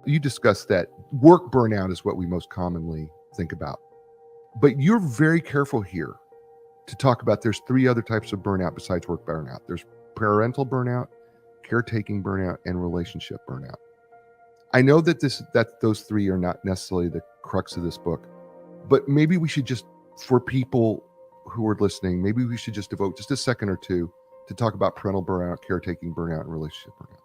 you discussed that work burnout is what we most commonly think about. But you're very careful here to talk about there's 3 other types of burnout besides work burnout. There's parental burnout, caretaking burnout, and relationship burnout. I know that those 3 are not necessarily the crux of this book, but maybe we should just, for people who are listening, maybe we should just devote just a second or two to talk about parental burnout, caretaking burnout, and relationship burnout.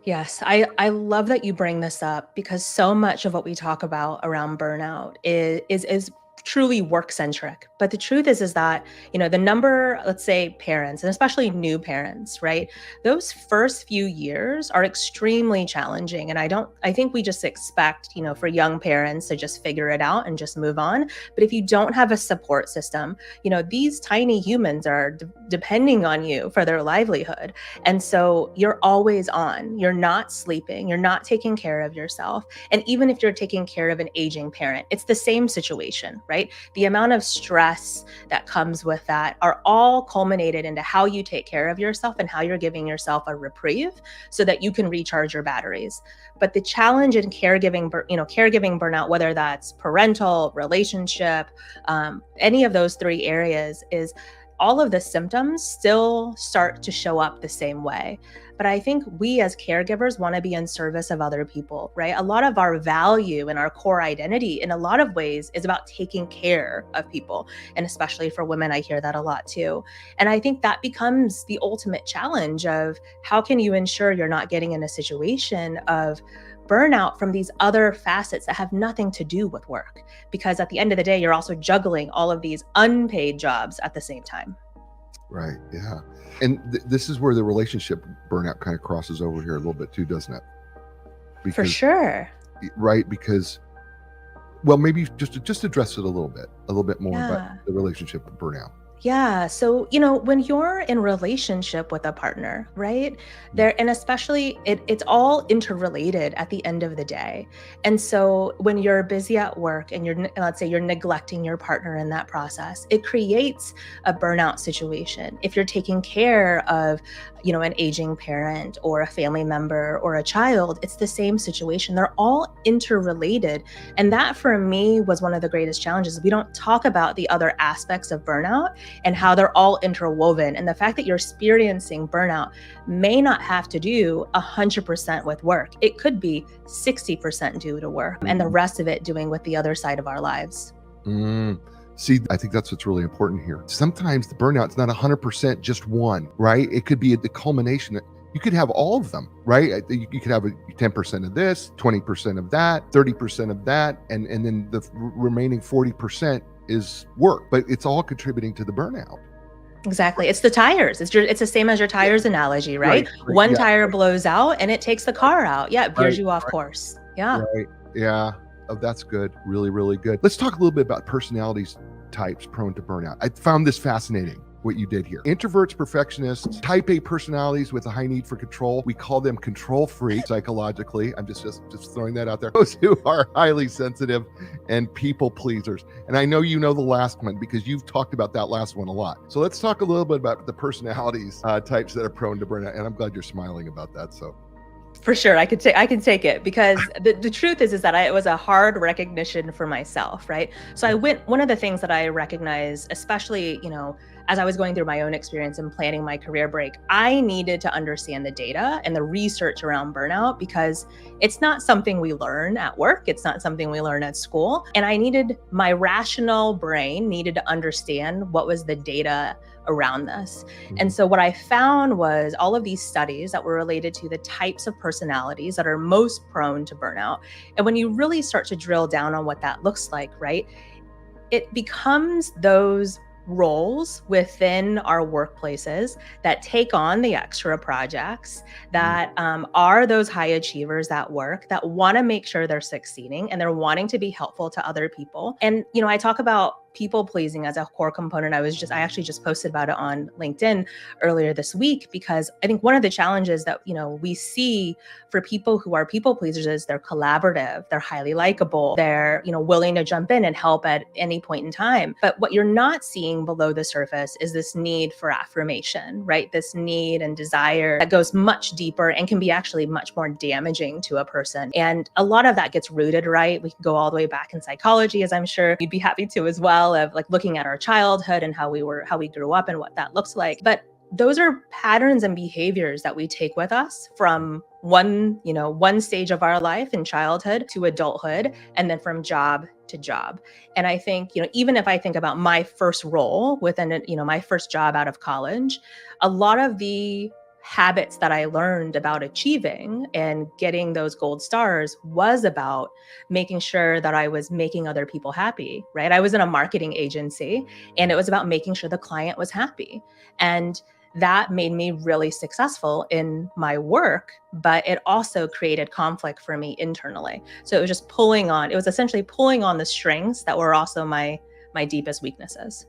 Yes, I love that you bring this up because so much of what we talk about around burnout is truly work centric. But the truth is that, the number, let's say parents, and especially new parents, right? Those first few years are extremely challenging. And I think we just expect, for young parents to just figure it out and just move on. But if you don't have a support system, these tiny humans are depending on you for their livelihood. And so you're always on, you're not sleeping, you're not taking care of yourself. And even if you're taking care of an aging parent, it's the same situation, right? The amount of stress that comes with that are all culminated into how you take care of yourself and how you're giving yourself a reprieve so that you can recharge your batteries. But the challenge in caregiving burnout, whether that's parental, relationship, any of those 3 areas, is all of the symptoms still start to show up the same way. But I think we as caregivers want to be in service of other people, right? A lot of our value and our core identity in a lot of ways is about taking care of people. And especially for women, I hear that a lot too. And I think that becomes the ultimate challenge of how can you ensure you're not getting in a situation of burnout from these other facets that have nothing to do with work, because at the end of the day, you're also juggling all of these unpaid jobs at the same time. Right. Yeah. And this is where the relationship burnout kind of crosses over here a little bit too, doesn't it? For sure. Right. Because, well, maybe just address it a little bit more about the relationship burnout. Yeah. So, when you're in relationship with a partner, right? And especially it's all interrelated at the end of the day. And so when you're busy at work and let's say you're neglecting your partner in that process, it creates a burnout situation. If you're taking care of, an aging parent or a family member or a child, it's the same situation. They're all interrelated. And that for me was one of the greatest challenges. We don't talk about the other aspects of burnout and how they're all interwoven. And the fact that you're experiencing burnout may not have to do 100% with work. It could be 60% due to work and the rest of it doing with the other side of our lives. See, I think that's what's really important here. Sometimes the burnout's not 100% just one, right? It could be the culmination. You could have all of them, right? You could have 10% of this, 20% of that, 30% of that, and then the remaining 40% is work, but it's all contributing to the burnout. Exactly. It's the tires. It's the same as your tires analogy, right? One tire blows out and it takes the car out. Yeah, it veers you off course. Yeah. Right. Yeah. Oh, that's good. Really, really good. Let's talk a little bit about personalities types prone to burnout. I found this fascinating, what you did here. Introverts, perfectionists, type A personalities with a high need for control. We call them control freaks psychologically. I'm just throwing that out there. Those who are highly sensitive and people pleasers. And I know you know the last one because you've talked about that last one a lot. So let's talk a little bit about the personalities types that are prone to burnout. And I'm glad you're smiling about that. So for sure, I can take it because the truth is that it was a hard recognition for myself, right? So one of the things that I recognized, especially, as I was going through my own experience and planning my career break, I needed to understand the data and the research around burnout because it's not something we learn at work. It's not something we learn at school. And my rational brain needed to understand what was the data around this. And so what I found was all of these studies that were related to the types of personalities that are most prone to burnout. And when you really start to drill down on what that looks like, right, it becomes those roles within our workplaces that take on the extra projects, that are those high achievers at work, that want to make sure they're succeeding and they're wanting to be helpful to other people. And, I talk about people pleasing as a core component. I actually just posted about it on LinkedIn earlier this week, because I think one of the challenges that, we see for people who are people pleasers is they're collaborative, they're highly likable, they're, willing to jump in and help at any point in time. But what you're not seeing below the surface is this need for affirmation, right? This need and desire that goes much deeper and can be actually much more damaging to a person. And a lot of that gets rooted, right? We can go all the way back in psychology, as I'm sure you'd be happy to as well, of like looking at our childhood and how we grew up and what that looks like. But those are patterns and behaviors that we take with us from one stage of our life in childhood to adulthood, and then from job to job. And I think, even if I think about my first role within it, my first job out of college, a lot of the habits that I learned about achieving and getting those gold stars was about making sure that I was making other people happy, right? I was in a marketing agency, and it was about making sure the client was happy. And that made me really successful in my work, but it also created conflict for me internally. So it was essentially pulling on the strings that were also my deepest weaknesses.